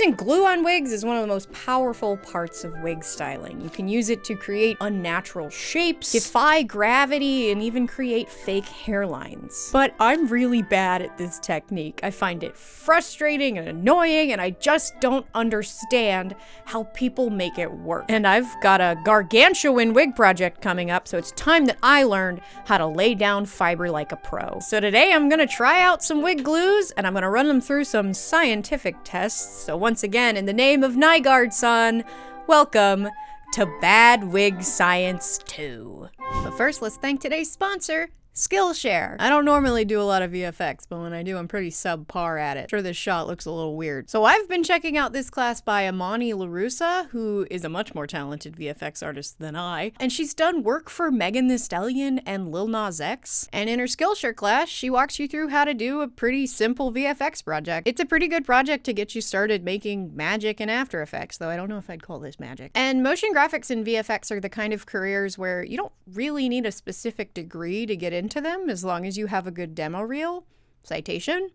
Using glue on wigs is one of the most powerful parts of wig styling. You can use it to create unnatural shapes, defy gravity, and even create fake hairlines. But I'm really bad at this technique. I find it frustrating and annoying, and I just don't understand how people make it work. And I've got a gargantuan wig project coming up, so it's time that I learned how to lay down fiber like a pro. So today I'm gonna try out some wig glues, and I'm gonna run them through some scientific tests. So once again, in the name of Nygaard-san, welcome to Bad Wig Science 2. But first, let's thank today's sponsor, Skillshare. I don't normally do a lot of VFX, but when I do, I'm pretty subpar at it. Sure, this shot looks a little weird. So I've been checking out this class by Amani LaRussa, who is a much more talented VFX artist than I, and she's done work for Megan Thee Stallion and Lil Nas X. And in her Skillshare class, she walks you through how to do a pretty simple VFX project. It's a pretty good project to get you started making magic in After Effects, though I don't know if I'd call this magic. And motion graphics and VFX are the kind of careers where you don't really need a specific degree to get into them as long as you have a good demo reel. Citation,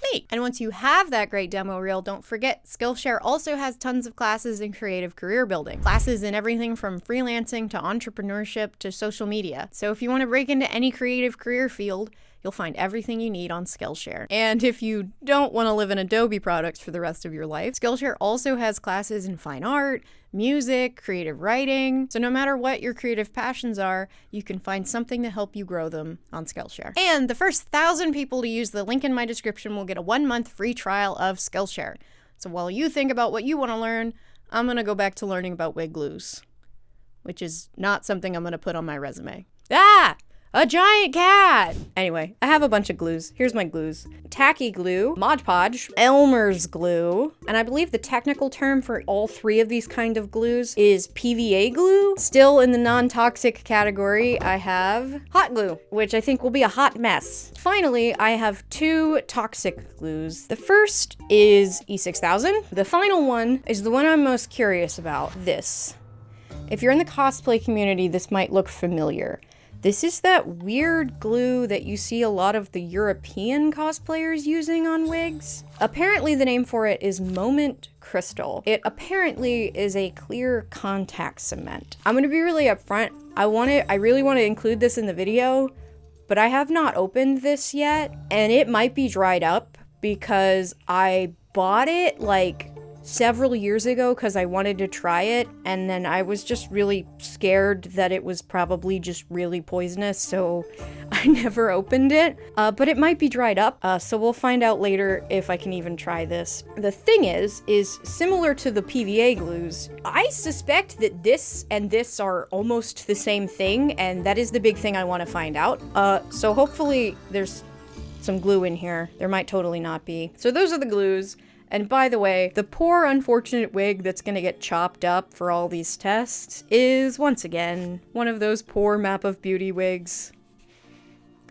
me. And once you have that great demo reel, don't forget Skillshare also has tons of classes in creative career building. Classes in everything from freelancing to entrepreneurship to social media. So if you want to break into any creative career field, you'll find everything you need on Skillshare. And if you don't want to live in Adobe products for the rest of your life, Skillshare also has classes in fine art, music, creative writing. So no matter what your creative passions are, you can find something to help you grow them on Skillshare. And the first 1,000 people to use the link in my description will get a 1-month free trial of Skillshare. So while you think about what you want to learn, I'm going to go back to learning about wig glues, which is not something I'm going to put on my resume. Ah! A giant cat! Anyway, I have a bunch of glues. Here's my glues. Tacky glue, Mod Podge, Elmer's glue, and I believe the technical term for all three of these kind of glues is PVA glue. Still in the non-toxic category, I have hot glue, which I think will be a hot mess. Finally, I have 2 toxic glues. The first is E6000. The final one is the one I'm most curious about, this. If you're in the cosplay community, this might look familiar. This is that weird glue that you see a lot of the European cosplayers using on wigs. Apparently the name for it is Moment Crystal. It apparently is a clear contact cement. I'm gonna be really upfront. I really want to include this in the video, but I have not opened this yet, and it might be dried up because I bought it like several years ago because I wanted to try it, and then I was just really scared that it was probably just really poisonous, so I never opened it. But it might be dried up, so we'll find out later if I can even try this. The thing is similar to the PVA glues, I suspect that this and this are almost the same thing, and that is the big thing I want to find out. So hopefully there's some glue in here. There might totally not be. So those are the glues. And by the way, the poor unfortunate wig that's gonna get chopped up for all these tests is, once again, one of those poor Map of Beauty wigs.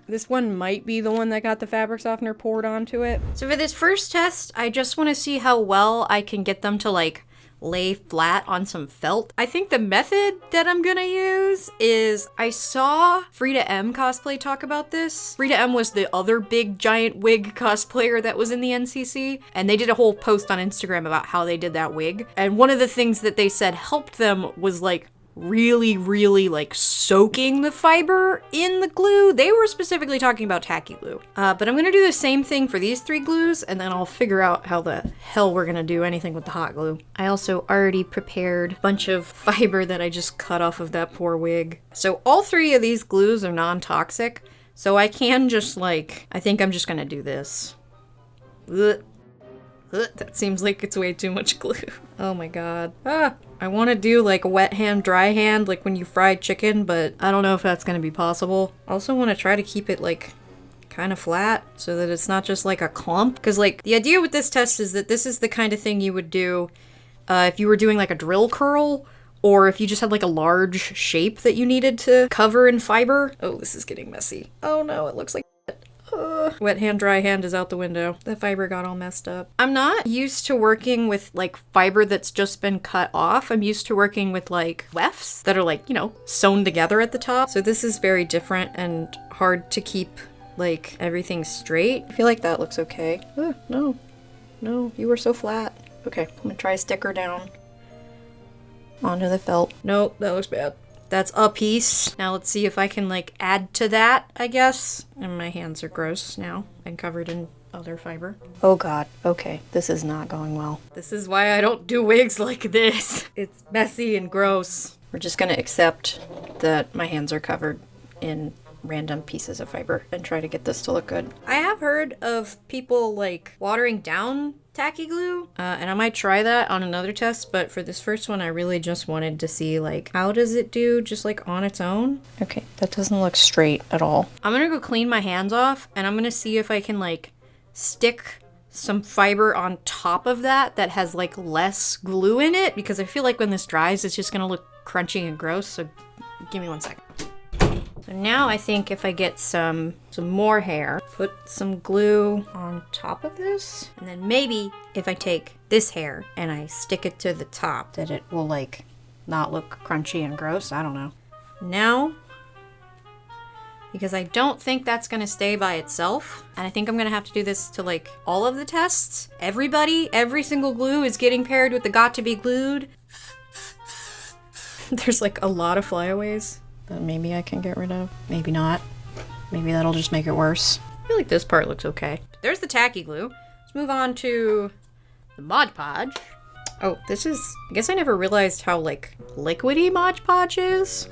This one might be the one that got the fabric softener poured onto it. So for this first test, I just want to see how well I can get them to like lay flat on some felt. I think the method that I'm gonna use is, I saw Freeda M cosplay talk about this. Freeda M was the other big giant wig cosplayer that was in the NCC, and they did a whole post on Instagram about how they did that wig. And one of the things that they said helped them was like really like soaking the fiber in the glue. They were specifically talking about tacky glue. But I'm gonna do the same thing for these 3 glues, and then I'll figure out how the hell we're gonna do anything with the hot glue. I also already prepared a bunch of fiber that I just cut off of that poor wig. So all 3 of these glues are non-toxic, so I can just like, I think I'm just gonna do this. Ugh. That seems like it's way too much glue. Oh my god. I want to do like a wet hand, dry hand, like when you fry chicken, but I don't know if that's going to be possible. I also want to try to keep it like kind of flat so that it's not just like a clump. Because like the idea with this test is that this is the kind of thing you would do if you were doing like a drill curl, or if you just had like a large shape that you needed to cover in fiber. Oh, this is getting messy. Oh no, it looks like wet hand, dry hand is out the window. The fiber got all messed up. I'm not used to working with like fiber that's just been cut off. I'm used to working with like wefts that are like, you know, sewn together at the top. So this is very different and hard to keep like everything straight. I feel like that looks okay. No, you were so flat. Okay, I'm gonna try sticker down onto the felt. Nope, that looks bad. That's a piece. Now let's see if I can like add to that, I guess. And my hands are gross now and covered in other fiber. Oh god, okay, this is not going well. This is why I don't do wigs like this. It's messy and gross. We're just gonna accept that my hands are covered in random pieces of fiber and try to get this to look good. I have heard of people like watering down tacky glue, and I might try that on another test, but for this first one I really just wanted to see like how does it do just like on its own. Okay, that doesn't look straight at all. I'm gonna go clean my hands off and I'm gonna see if I can like stick some fiber on top of that has like less glue in it, because I feel like when this dries it's just gonna look crunchy and gross. So give me 1 second. So now I think if I get some more hair, put some glue on top of this, and then maybe if I take this hair and I stick it to the top, that it will like not look crunchy and gross. I don't know. Now, because I don't think that's gonna stay by itself, and I think I'm gonna have to do this to like all of the tests. Every single glue is getting paired with the got to be glued. There's like a lot of flyaways that maybe I can get rid of. Maybe not. Maybe that'll just make it worse. I feel like this part looks okay. There's the tacky glue. Let's move on to the Mod Podge. Oh, this is... I guess I never realized how, like, liquidy Mod Podge is.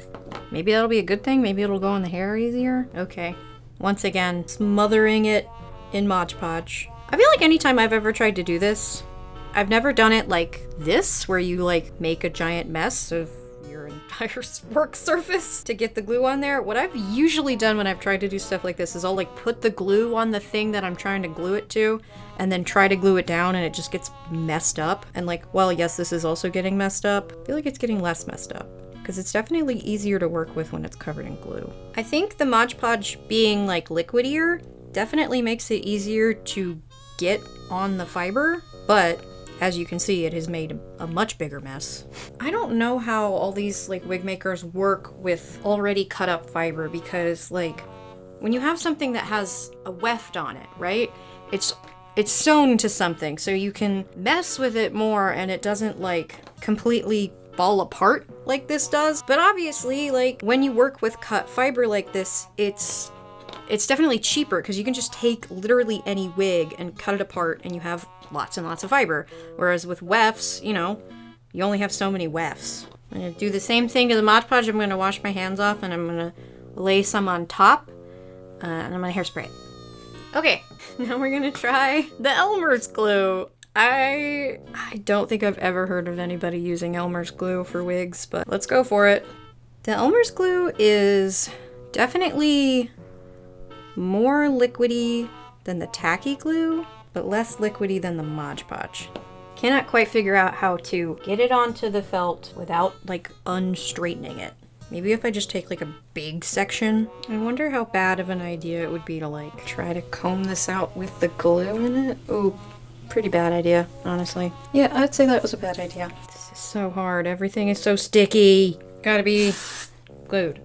Maybe that'll be a good thing. Maybe it'll go in the hair easier. Okay. Once again, smothering it in Mod Podge. I feel like anytime I've ever tried to do this, I've never done it like this, where you, like, make a giant mess of your entire work surface to get the glue on there. What I've usually done when I've tried to do stuff like this is I'll like put the glue on the thing that I'm trying to glue it to and then try to glue it down, and it just gets messed up. And like, well, yes, this is also getting messed up. I feel like it's getting less messed up because it's definitely easier to work with when it's covered in glue. I think the Mod Podge being like liquidier definitely makes it easier to get on the fiber, but as you can see, it has made a much bigger mess. I don't know how all these like wig makers work with already cut up fiber, because like when you have something that has a weft on it, right? It's sewn to something, so you can mess with it more and it doesn't like completely fall apart like this does. But obviously, like when you work with cut fiber like this, it's definitely cheaper because you can just take literally any wig and cut it apart and you have lots and lots of fiber. Whereas with wefts, you know, you only have so many wefts. I'm gonna do the same thing to the Mod Podge. I'm gonna wash my hands off and I'm gonna lay some on top and I'm gonna hairspray it. Okay, now we're gonna try the Elmer's glue. I don't think I've ever heard of anybody using Elmer's glue for wigs, but let's go for it. The Elmer's glue is definitely more liquidy than the tacky glue, but less liquidy than the Mod Podge. Cannot quite figure out how to get it onto the felt without like unstraightening it. Maybe if I just take like a big section. I wonder how bad of an idea it would be to like try to comb this out with the glue in it. Ooh, pretty bad idea, honestly. Yeah, I'd say that was a bad idea. This is so hard. Everything is so sticky. Gotta be glued.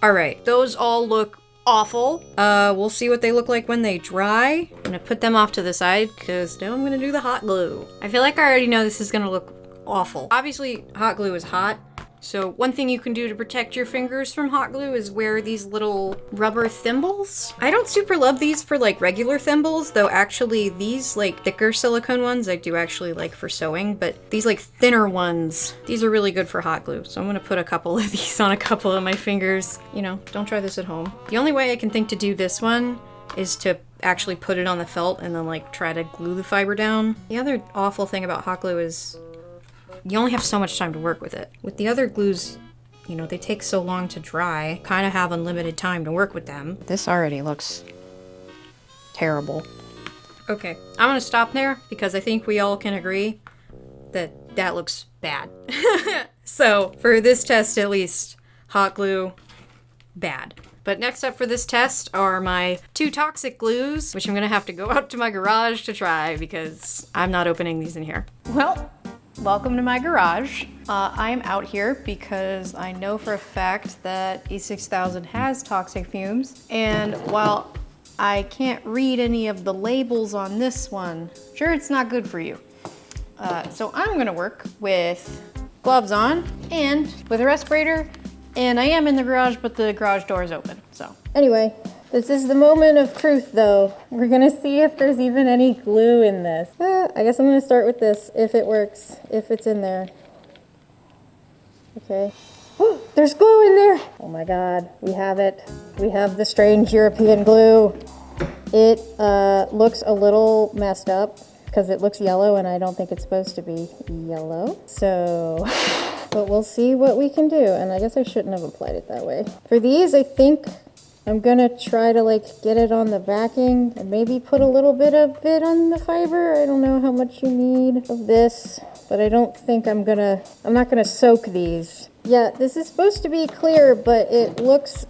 All right, those all look awful. We'll see what they look like when they dry. I'm gonna put them off to the side because now I'm gonna do the hot glue. I feel like I already know this is gonna look awful. Obviously, hot glue is hot. So one thing you can do to protect your fingers from hot glue is wear these little rubber thimbles. I don't super love these for like regular thimbles, though actually these like thicker silicone ones I do actually like for sewing, but these like thinner ones, these are really good for hot glue. So I'm gonna put a couple of these on a couple of my fingers. You know, don't try this at home. The only way I can think to do this one is to actually put it on the felt and then like try to glue the fiber down. The other awful thing about hot glue is you only have so much time to work with it. With the other glues, you know, they take so long to dry, kind of have unlimited time to work with them. This already looks terrible. Okay, I'm gonna stop there because I think we all can agree that that looks bad. So for this test at least, hot glue, bad. But next up for this test are my 2 toxic glues, which I'm gonna have to go out to my garage to try because I'm not opening these in here. Well, welcome to my garage. I'm out here because I know for a fact that E6000 has toxic fumes, and while I can't read any of the labels on this one, sure, it's not good for you. So I'm gonna work with gloves on and with a respirator, and I am in the garage, but the garage door is open, so. Anyway, this is the moment of truth though. We're gonna see if there's even any glue in this. I guess I'm gonna start with this, if it works, if it's in there. Okay. Oh, there's glue in there! Oh my god, we have it. We have the strange European glue. It looks a little messed up because it looks yellow and I don't think it's supposed to be yellow. So, but we'll see what we can do. And I guess I shouldn't have applied it that way. For these, I think I'm gonna try to like get it on the backing and maybe put a little bit of it on the fiber. I don't know how much you need of this, but I don't think I'm not gonna soak these. Yeah, this is supposed to be clear, but it looks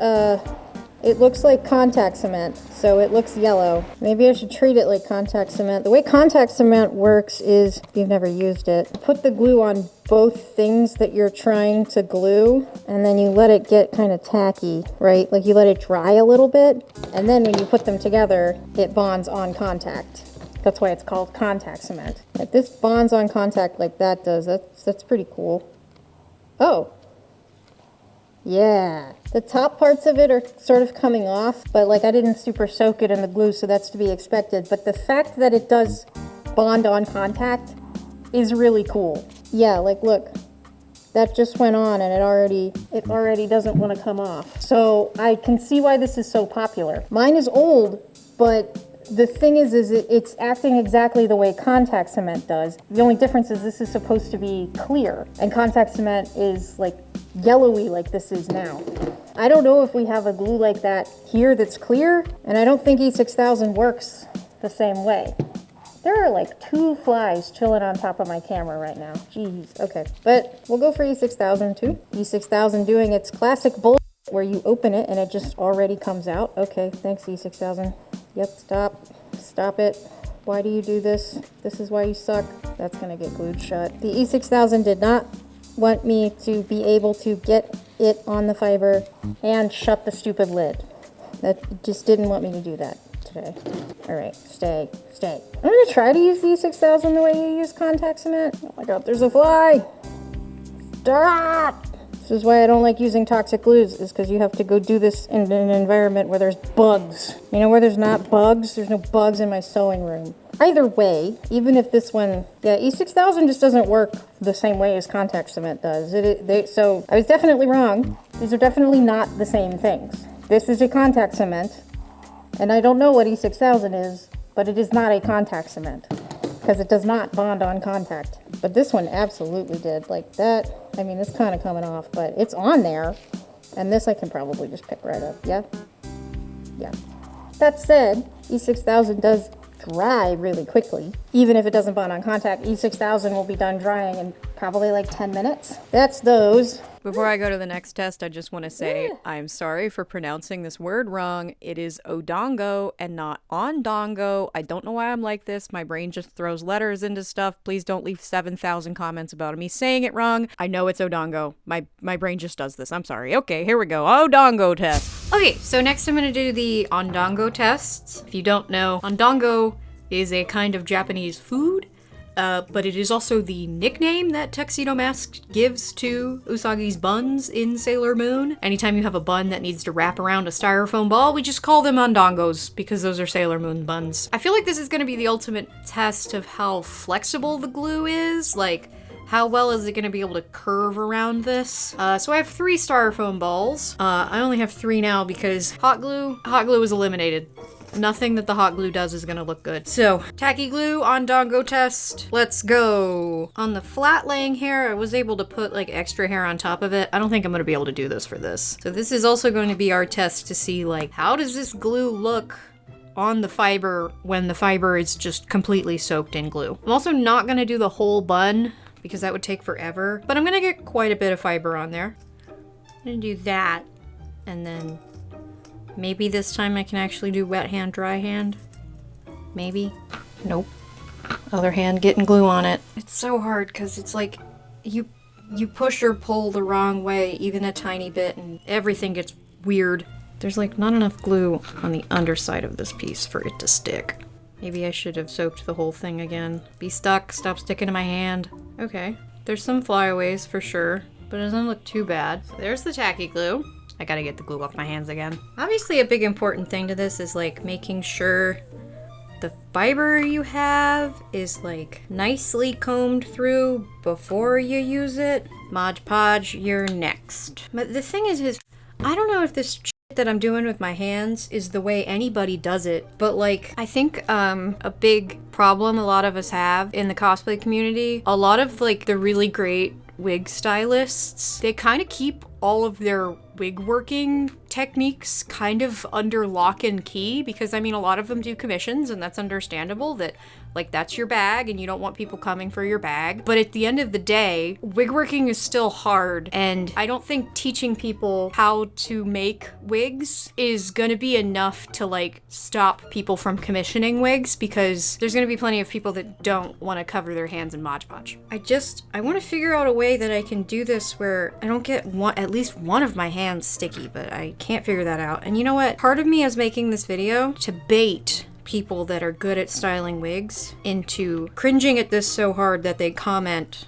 like contact cement, so it looks yellow. Maybe I should treat it like contact cement. The way contact cement works is, if you've never used it, put the glue on both things that you're trying to glue, and then you let it get kind of tacky, right? Like you let it dry a little bit, and then when you put them together, it bonds on contact. That's why it's called contact cement. If this bonds on contact like that does, that's pretty cool. Oh. Yeah, the top parts of it are sort of coming off, but like I didn't super soak it in the glue, so that's to be expected. But the fact that it does bond on contact is really cool. Yeah, like look, that just went on and it already doesn't want to come off. So I can see why this is so popular. Mine is old, but the thing is it's acting exactly the way contact cement does. The only difference is this is supposed to be clear, and contact cement is like yellowy like this is now. I don't know if we have a glue like that here that's clear, and I don't think E6000 works the same way. There are like 2 flies chilling on top of my camera right now. Jeez, okay. But we'll go for E6000 too. E6000 doing its classic bullshit where you open it and it just already comes out. Okay, thanks E6000. Yep, stop it. Why do you do this? This is why you suck. That's gonna get glued shut. The E6000 did not want me to be able to get it on the fiber and shut the stupid lid. That just didn't want me to do that today. All right, stay. I'm gonna try to use the E6000 the way you use contact cement. Oh my god, there's a fly. Stop! This is why I don't like using toxic glues, is because you have to go do this in an environment where there's bugs. You know where there's not bugs? There's no bugs in my sewing room. Either way, even if this one, yeah, E6000 just doesn't work the same way as contact cement does. So I was definitely wrong. These are definitely not the same things. This is a contact cement, and I don't know what E6000 is, but it is not a contact cement because it does not bond on contact. But this one absolutely did. Like that, I mean, it's kind of coming off, but it's on there. And this I can probably just pick right up. Yeah. That said, E6000 does dry really quickly. Even if it doesn't bond on contact, E6000 will be done drying in probably like 10 minutes. That's those. Before I go to the next test, I just want to say I'm sorry for pronouncing this word wrong. It is odongo and not ondongo. I don't know why I'm like this. My brain just throws letters into stuff. Please don't leave 7,000 comments about me saying it wrong. I know it's odongo. My brain just does this. I'm sorry. Okay, here we go. Ondongo test. Okay, so next I'm going to do the ondongo tests. If you don't know, ondongo is a kind of Japanese food. But it is also the nickname that Tuxedo Mask gives to Usagi's buns in Sailor Moon. Anytime you have a bun that needs to wrap around a styrofoam ball, we just call them ondongos because those are Sailor Moon buns. I feel like this is going to be the ultimate test of how flexible the glue is. Like, how well is it going to be able to curve around this? So I have 3 styrofoam balls. I only have 3 now because hot glue is eliminated. Nothing that the hot glue does is gonna look good. So, tacky glue, ondongo test. Let's go. On the flat laying hair, I was able to put like extra hair on top of it. I don't think I'm gonna be able to do this for this. So this is also going to be our test to see like, how does this glue look on the fiber when the fiber is just completely soaked in glue. I'm also not gonna do the whole bun because that would take forever, but I'm gonna get quite a bit of fiber on there. I'm gonna do that, and then maybe this time I can actually do wet hand, dry hand. Maybe. Nope. Other hand getting glue on it. It's so hard because it's like you push or pull the wrong way even a tiny bit and everything gets weird. There's like not enough glue on the underside of this piece for it to stick. Maybe I should have soaked the whole thing again. Be stuck, stop sticking to my hand. Okay, there's some flyaways for sure, but it doesn't look too bad. So there's the tacky glue. I gotta get the glue off my hands again. Obviously a big important thing to this is like making sure the fiber you have is like nicely combed through before you use it. Mod Podge, you're next. But the thing is I don't know if this shit that I'm doing with my hands is the way anybody does it, but like I think a big problem a lot of us have in the cosplay community, a lot of like the really great wig stylists, they kind of keep all of their wig working techniques kind of under lock and key, because I mean a lot of them do commissions and that's understandable that like that's your bag and you don't want people coming for your bag. But at the end of the day, wig working is still hard, and I don't think teaching people how to make wigs is gonna be enough to like stop people from commissioning wigs, because there's gonna be plenty of people that don't want to cover their hands in Mod Podge. I want to figure out a way that I can do this where I don't get at least one of my hands sticky, but I can't figure that out. And you know what? Part of me is making this video to bait people that are good at styling wigs into cringing at this so hard that they comment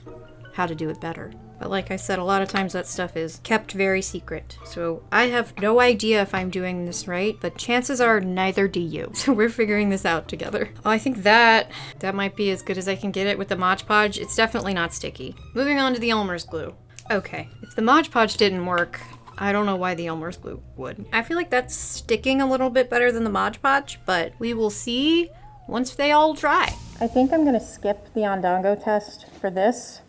how to do it better. But like I said, a lot of times that stuff is kept very secret. So I have no idea if I'm doing this right, but chances are neither do you. So we're figuring this out together. Oh, I think that might be as good as I can get it with the Mod Podge. It's definitely not sticky. Moving on to the Elmer's glue. Okay, if the Mod Podge didn't work, I don't know why the Elmer's glue would. I feel like that's sticking a little bit better than the Mod Podge, but we will see once they all dry. I think I'm gonna skip the Ondango test for this,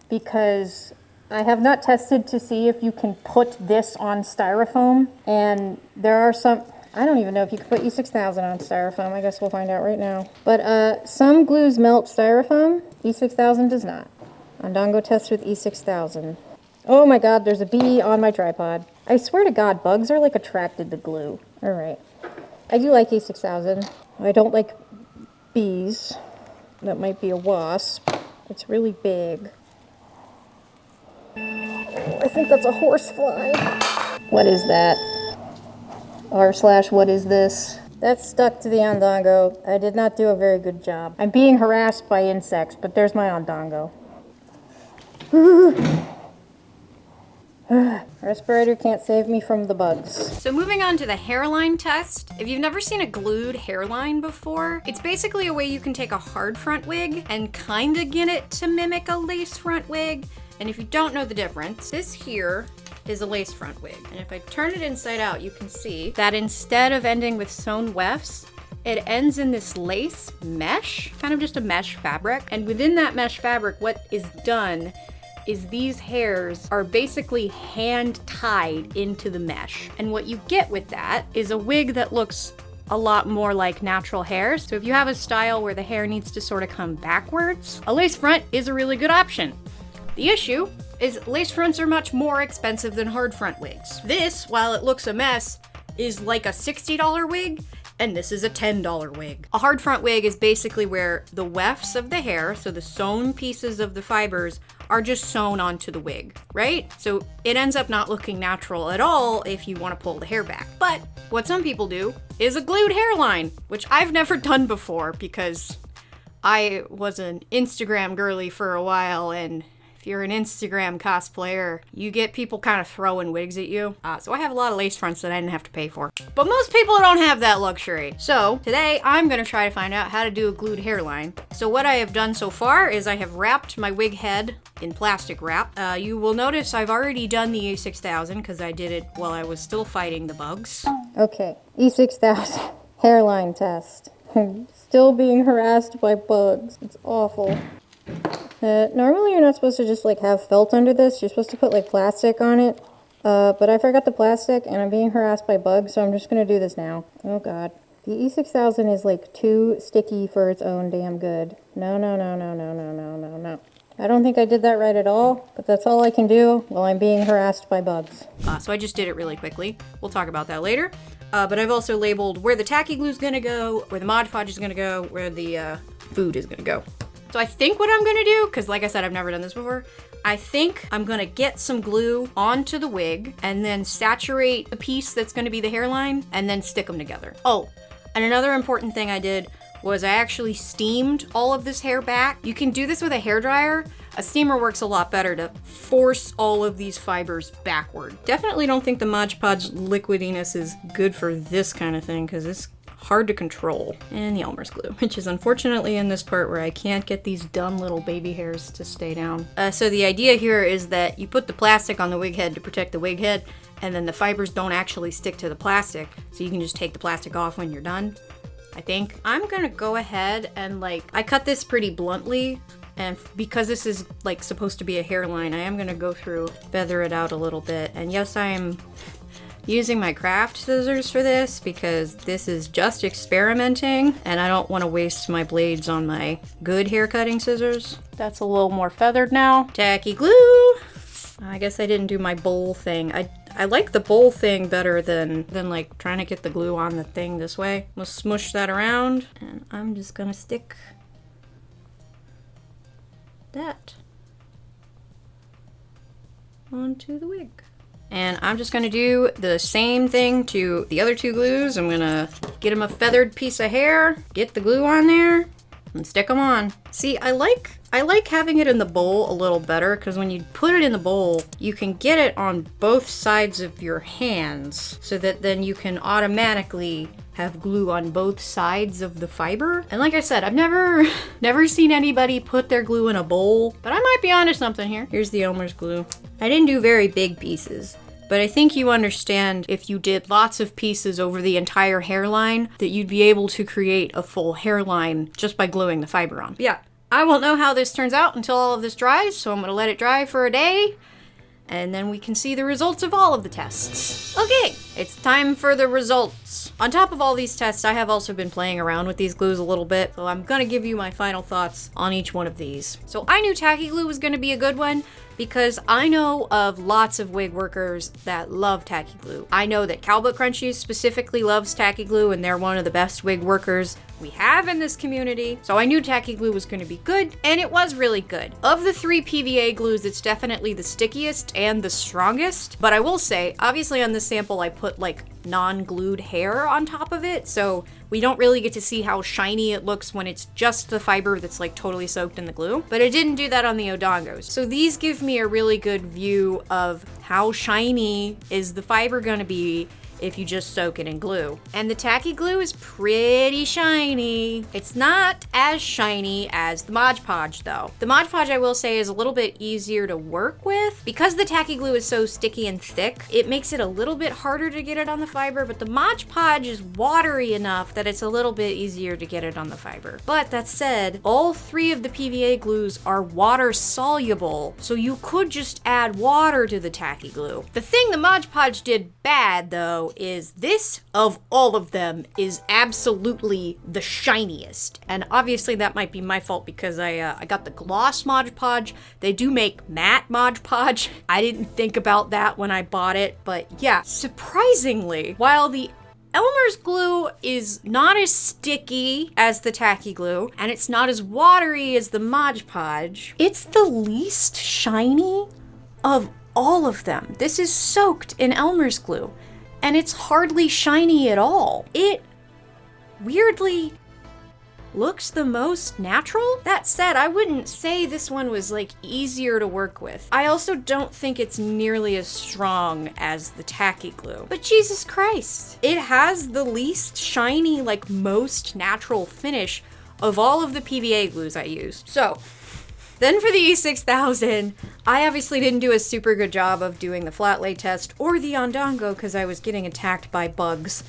because I have not tested to see if you can put this on styrofoam, and there are some, I don't even know if you can put E6000 on styrofoam. I guess we'll find out right now. But some glues melt styrofoam, E6000 does not. Ondango test with E6000. Oh my god, there's a bee on my tripod. I swear to god, bugs are like attracted to glue. Alright. I do like E6000. I don't like bees. That might be a wasp. It's really big. I think that's a horsefly. What is that? r/what is this? That's stuck to the Ondango. I did not do a very good job. I'm being harassed by insects, but there's my Ondango. Respirator can't save me from the bugs. So moving on to the hairline test. If you've never seen a glued hairline before, it's basically a way you can take a hard front wig and kind of get it to mimic a lace front wig. And if you don't know the difference, this here is a lace front wig. And if I turn it inside out, you can see that instead of ending with sewn wefts, it ends in this lace mesh, kind of just a mesh fabric. And within that mesh fabric, what is done is these hairs are basically hand tied into the mesh. And what you get with that is a wig that looks a lot more like natural hair. So if you have a style where the hair needs to sort of come backwards, a lace front is a really good option. The issue is lace fronts are much more expensive than hard front wigs. This, while it looks a mess, is like a $60 wig, and this is a $10 wig. A hard front wig is basically where the wefts of the hair, so the sewn pieces of the fibers, are just sewn onto the wig, right? So it ends up not looking natural at all if you want to pull the hair back. But what some people do is a glued hairline, which I've never done before because I was an Instagram girly for a while, and if you're an Instagram cosplayer, you get people kind of throwing wigs at you. So I have a lot of lace fronts that I didn't have to pay for. But most people don't have that luxury. So today I'm gonna try to find out how to do a glued hairline. So what I have done so far is I have wrapped my wig head in plastic wrap. You will notice I've already done the E6000 because I did it while I was still fighting the bugs. Okay, E6000 hairline test. I'm still being harassed by bugs. It's awful. Normally you're not supposed to just like have felt under this. You're supposed to put like plastic on it. But I forgot the plastic and I'm being harassed by bugs, so I'm just gonna do this now. Oh god. The E6000 is like too sticky for its own damn good. No. I don't think I did that right at all, but that's all I can do while I'm being harassed by bugs. So I just did it really quickly. We'll talk about that later. But I've also labeled where the tacky glue is gonna go, where the Mod Podge is gonna go, where the food is gonna go. So I think what I'm gonna do, because like I said, I've never done this before, I think I'm gonna get some glue onto the wig and then saturate the piece that's gonna be the hairline and then stick them together. Oh, and another important thing I did was I actually steamed all of this hair back. You can do this with a hairdryer. A steamer works a lot better to force all of these fibers backward. Definitely don't think the Mod Podge liquidiness is good for this kind of thing because it's hard to control. And the Elmer's glue, which is unfortunately in this part where I can't get these dumb little baby hairs to stay down. So the idea here is that you put the plastic on the wig head to protect the wig head, and then the fibers don't actually stick to the plastic, so you can just take the plastic off when you're done, I think. I'm gonna go ahead and I cut this pretty bluntly, and because this is supposed to be a hairline, I am gonna go through, feather it out a little bit. And yes, I am using my craft scissors for this because this is just experimenting and I don't want to waste my blades on my good hair cutting scissors. That's a little more feathered now. Tacky glue! I guess I didn't do my bowl thing. I like the bowl thing better than trying to get the glue on the thing this way. I'm gonna smush that around and I'm just gonna stick that onto the wig. And I'm just gonna do the same thing to the other two glues. I'm gonna get them a feathered piece of hair, get the glue on there, and stick them on. See, I like having it in the bowl a little better because when you put it in the bowl, you can get it on both sides of your hands so that then you can automatically have glue on both sides of the fiber. And like I said, I've never seen anybody put their glue in a bowl, but I might be onto something here. Here's the Elmer's glue. I didn't do very big pieces, but I think you understand if you did lots of pieces over the entire hairline that you'd be able to create a full hairline just by gluing the fiber on. But yeah, I won't know how this turns out until all of this dries, so I'm gonna let it dry for a day, and then we can see the results of all of the tests. Okay, it's time for the results. On top of all these tests, I have also been playing around with these glues a little bit, so I'm gonna give you my final thoughts on each one of these. So I knew tacky glue was gonna be a good one because I know of lots of wig workers that love tacky glue. I know that Cowbuttcrunchies specifically loves tacky glue and they're one of the best wig workers we have in this community. So I knew tacky glue was gonna be good, and it was really good. Of the 3 PVA glues, it's definitely the stickiest and the strongest, but I will say, obviously on this sample I put non-glued hair on top of it, so we don't really get to see how shiny it looks when it's just the fiber that's totally soaked in the glue. But I didn't do that on the Odongos. So these give me a really good view of how shiny is the fiber gonna be if you just soak it in glue. And the tacky glue is pretty shiny. It's not as shiny as the Mod Podge though. The Mod Podge, I will say, is a little bit easier to work with. Because the tacky glue is so sticky and thick, it makes it a little bit harder to get it on the fiber, but the Mod Podge is watery enough that it's a little bit easier to get it on the fiber. But that said, all 3 of the PVA glues are water soluble, so you could just add water to the tacky glue. The thing the Mod Podge did bad though is this, of all of them, is absolutely the shiniest. And obviously that might be my fault because I got the gloss Mod Podge. They do make matte Mod Podge. I didn't think about that when I bought it, but yeah, surprisingly, while the Elmer's glue is not as sticky as the tacky glue, and it's not as watery as the Mod Podge, it's the least shiny of all of them. This is soaked in Elmer's glue, and it's hardly shiny at all. It weirdly looks the most natural. That said, I wouldn't say this one was easier to work with. I also don't think it's nearly as strong as the tacky glue. But Jesus Christ, it has the least shiny, most natural finish of all of the PVA glues I used. So then for the E6000, I obviously didn't do a super good job of doing the flat lay test or the Ondongo because I was getting attacked by bugs.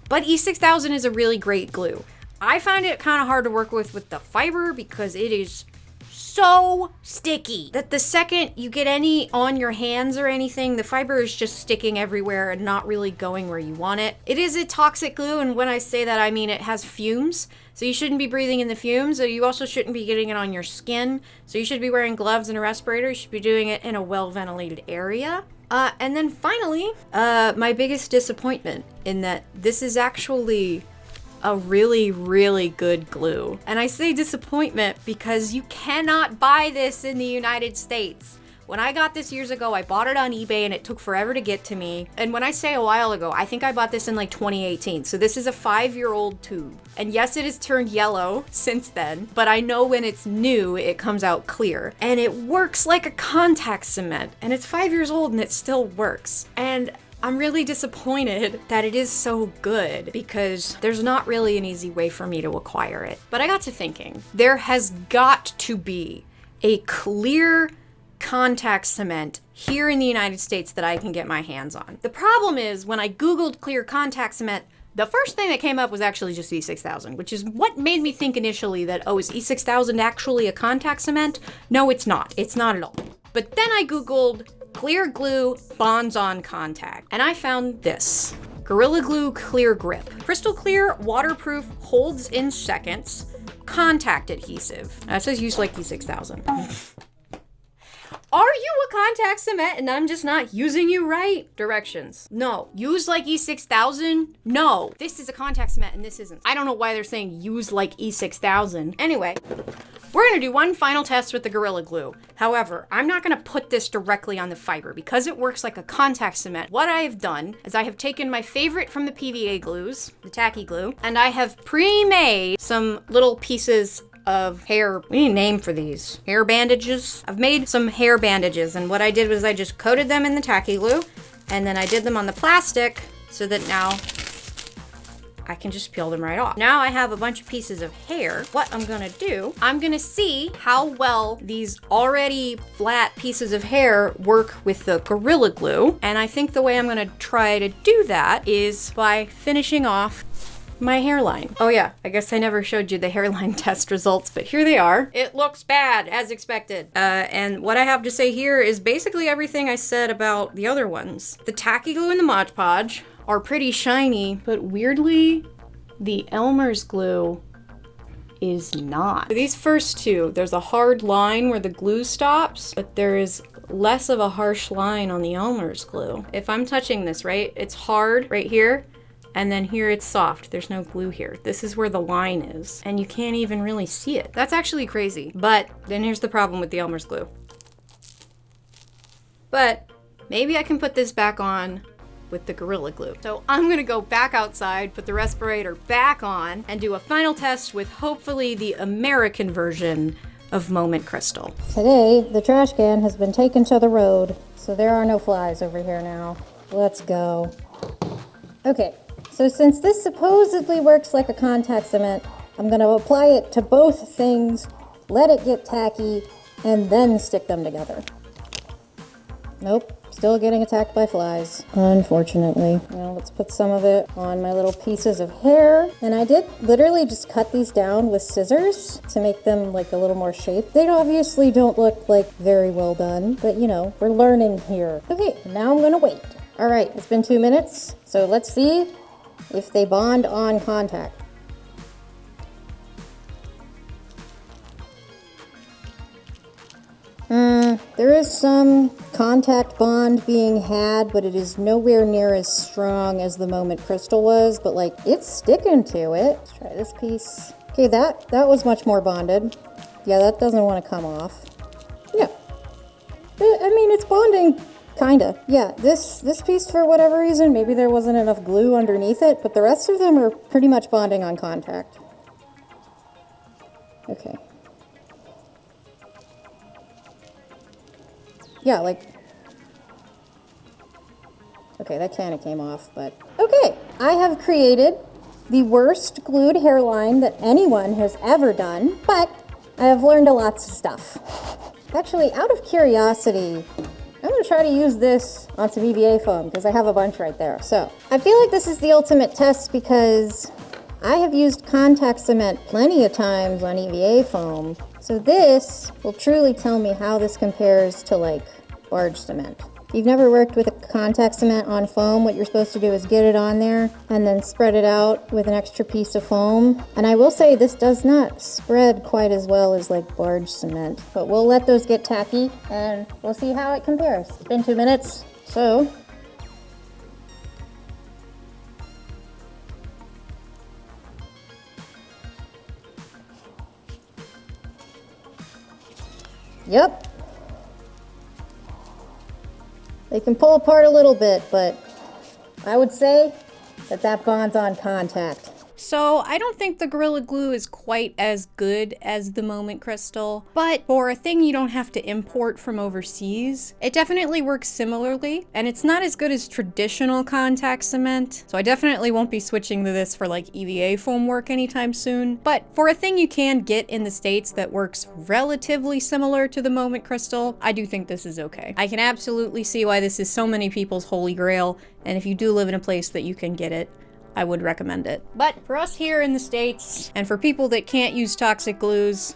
But E6000 is a really great glue. I find it kind of hard to work with the fiber because it is so sticky that the second you get any on your hands or anything, the fiber is just sticking everywhere and not really going where you want it. It is a toxic glue, and when I say that, I mean it has fumes. So you shouldn't be breathing in the fumes, so you also shouldn't be getting it on your skin. So you should be wearing gloves and a respirator. You should be doing it in a well-ventilated area. And then finally, my biggest disappointment in that this is actually a really, really good glue. And I say disappointment because you cannot buy this in the United States. When I got this years ago, I bought it on eBay and it took forever to get to me. And when I say a while ago, I think I bought this in like 2018. So this is a 5-year-old tube. And yes, it has turned yellow since then, but I know when it's new, it comes out clear. And it works like a contact cement. And it's 5 years old and it still works. And I'm really disappointed that it is so good because there's not really an easy way for me to acquire it. But I got to thinking, there has got to be a clear contact cement here in the United States that I can get my hands on. The problem is when I Googled clear contact cement, the first thing that came up was actually just E6000, which is what made me think initially that, oh, is E6000 actually a contact cement? No, it's not. It's not at all. But then I Googled clear glue bonds on contact, and I found this. Gorilla Glue Clear Grip. Crystal clear, waterproof, holds in seconds, contact adhesive. That says use like E6000. Are you a contact cement and I'm just not using you right? Directions. No. Use like E6000? No. This is a contact cement and this isn't. I don't know why they're saying use like E6000. Anyway, we're gonna do one final test with the Gorilla Glue. However, I'm not gonna put this directly on the fiber because it works like a contact cement. What I have done is I have taken my favorite from the PVA glues, the tacky glue, and I have pre-made some little pieces of hair, we need a name for these, hair bandages. I've made some hair bandages, and what I did was I just coated them in the tacky glue, and then I did them on the plastic so that now I can just peel them right off. Now I have a bunch of pieces of hair. What I'm gonna do, I'm gonna see how well these already flat pieces of hair work with the Gorilla Glue, and I think the way I'm gonna try to do that is by finishing off my hairline. Oh yeah, I guess I never showed you the hairline test results, but here they are. It looks bad, as expected. And what I have to say here is basically everything I said about the other ones. The tacky glue and the Mod Podge are pretty shiny, but weirdly, the Elmer's glue is not. For these first two, there's a hard line where the glue stops, but there is less of a harsh line on the Elmer's glue. If I'm touching this, right, it's hard right here, and then here it's soft. There's no glue here. This is where the line is, and you can't even really see it. That's actually crazy. But then here's the problem with the Elmer's glue. But maybe I can put this back on with the Gorilla Glue. So I'm gonna go back outside, put the respirator back on, and do a final test with hopefully the American version of Moment Crystal. Today, the trash can has been taken to the road, so there are no flies over here now. Let's go. Okay. So since this supposedly works like a contact cement, I'm going to apply it to both things, let it get tacky, and then stick them together. Nope, still getting attacked by flies, unfortunately. Now let's put some of it on my little pieces of hair. And I did literally just cut these down with scissors to make them like a little more shape. They obviously don't look like very well done, but you know, we're learning here. Okay, now I'm going to wait. All right, it's been 2 minutes, so let's see if they bond on contact. There is some contact bond being had, but it is nowhere near as strong as the Moment Crystal was, but like it's sticking to it. Let's try this piece. Okay, that was much more bonded. Yeah, that doesn't want to come off. Yeah. I mean, it's bonding. Kinda. Yeah, this piece, for whatever reason, maybe there wasn't enough glue underneath it, but the rest of them are pretty much bonding on contact. Okay. Yeah, like... Okay, that kind of came off, but... Okay, I have created the worst glued hairline that anyone has ever done, but I have learned a lot of stuff. Actually, out of curiosity, I'm going to try to use this on some EVA foam because I have a bunch right there. So I feel like this is the ultimate test because I have used contact cement plenty of times on EVA foam. So this will truly tell me how this compares to like barge cement. If you've never worked with a contact cement on foam, what you're supposed to do is get it on there and then spread it out with an extra piece of foam. And I will say this does not spread quite as well as like barge cement, but we'll let those get tacky and we'll see how it compares. It's been 2 minutes, so. Yep. They can pull apart a little bit, but I would say that bonds on contact. So I don't think the Gorilla Glue is quite as good as the Moment Crystal, but for a thing you don't have to import from overseas, it definitely works similarly, and it's not as good as traditional contact cement, so I definitely won't be switching to this for like EVA foam work anytime soon. But for a thing you can get in the States that works relatively similar to the Moment Crystal, I do think this is okay. I can absolutely see why this is so many people's holy grail, and if you do live in a place that you can get it, I would recommend it. But for us here in the States, and for people that can't use toxic glues,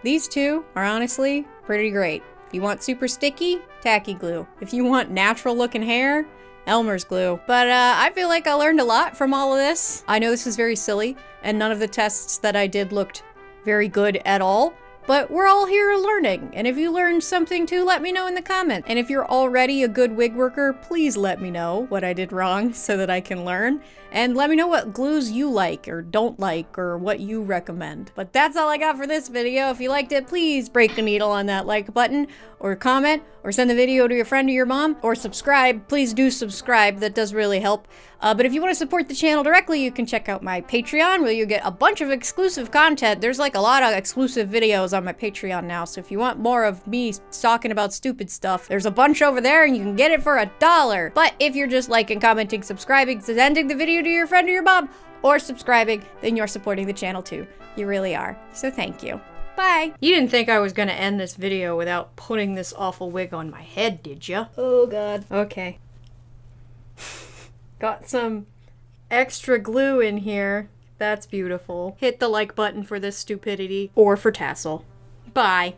these two are honestly pretty great. If you want super sticky, tacky glue. If you want natural looking hair, Elmer's glue. But I feel like I learned a lot from all of this. I know this is very silly, and none of the tests that I did looked very good at all. But we're all here learning, and if you learned something too, let me know in the comments. And if you're already a good wig worker, please let me know what I did wrong so that I can learn. And let me know what glues you like or don't like or what you recommend. But that's all I got for this video. If you liked it, please break the needle on that like button or comment or send the video to your friend or your mom or subscribe. Please do subscribe. That does really help. But if you want to support the channel directly, you can check out my Patreon where you get a bunch of exclusive content. There's like a lot of exclusive videos on my Patreon now. So if you want more of me talking about stupid stuff, there's a bunch over there and you can get it for $1. But if you're just liking, commenting, subscribing, sending the video to your friend or your mom, or subscribing, then you're supporting the channel too. You really are. So thank you. Bye. You didn't think I was gonna end this video without putting this awful wig on my head, did ya? Oh God. Okay. Got some extra glue in here. That's beautiful. Hit the like button for this stupidity or for tassel. Bye.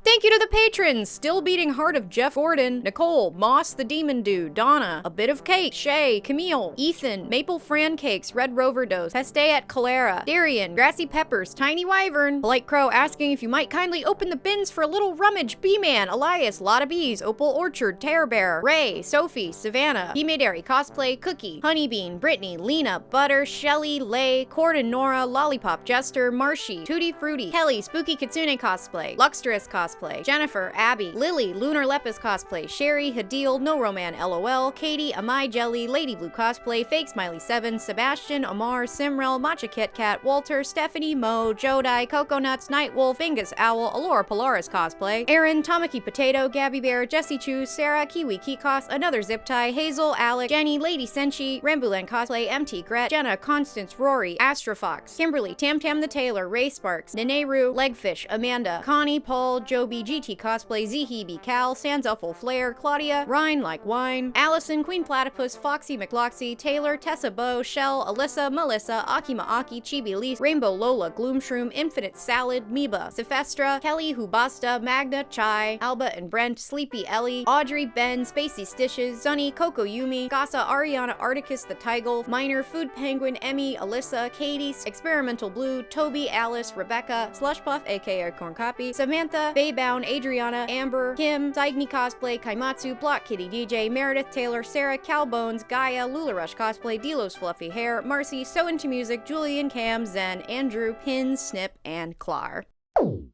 Thank you to the patrons! Still Beating Heart of Jeff Gordon, Nicole, Moss the Demon Dude, Donna, A Bit of Kate, Shay, Camille, Ethan, Maple Fran Cakes, Red Rover Dose, Peste at Calera, Darian, Grassy Peppers, Tiny Wyvern, Polite Crow asking if you might kindly open the bins for a little rummage, B-Man, Elias, Lotta Bees, Opal Orchard, Terror Bear, Ray, Sophie, Savannah, Himedari, Cosplay, Cookie, Honeybean, Brittany, Lena, Butter, Shelly, Lay, Corden, Nora, Lollipop, Jester, Marshy, Tutti Fruity, Kelly, Spooky Kitsune Cosplay, Luxtrous Cosplay, Jennifer, Abby, Lily, Lunar Lepus Cosplay, Sherry, Hadil, No Roman LOL, Katie, Amai Jelly, Lady Blue Cosplay, Fake Smiley 7, Sebastian, Amar, Simrel, Matcha Kit Kat, Walter, Stephanie, Mo, Jodai, Coconuts, Nightwolf, Angus Owl, Alora Polaris Cosplay, Aaron, Tamaki Potato, Gabby Bear, Jessie Chu, Sarah, Kiwi Kikos, Another Zip Tie, Hazel, Alec, Jenny, Lady Senshi, Rambulan Cosplay, MT Gret, Jenna, Constance, Rory, Astrofox, Kimberly, Tam Tam the Tailor, Ray Sparks, Neneru, Legfish, Amanda, Connie, Paul, Joby, GT Cosplay, Zihibi Cal, Sanselful Flare, Claudia, Rhine Like Wine, Allison, Queen Platypus, Foxy McLoxy, Taylor, Tessa Bow, Shell, Alyssa, Melissa, Akima Aki, Chibi Elise, Rainbow Lola, Gloomshroom, Infinite Salad, Meba, Sephestra, Kelly, Hubasta, Magna, Chai, Alba and Brent, Sleepy Ellie, Audrey, Ben, Spacey Stitches, Sunny, Coco Yumi, Gasa, Ariana, Articus, The Tigel, Minor, Food Penguin, Emmy, Alyssa, Katie, Experimental Blue, Toby, Alice, Rebecca, Slushpuff, aka Corn Copy, Samantha, Baybound, Adriana, Amber, Kim, Saigni Cosplay, Kaimatsu, Block Kitty DJ, Meredith Taylor, Sarah, Calbones, Gaia, Lularush Cosplay, Delos Fluffy Hair, Marcy, So Into Music, Julian, Cam, Zen, Andrew, Pin, Snip, and Clar.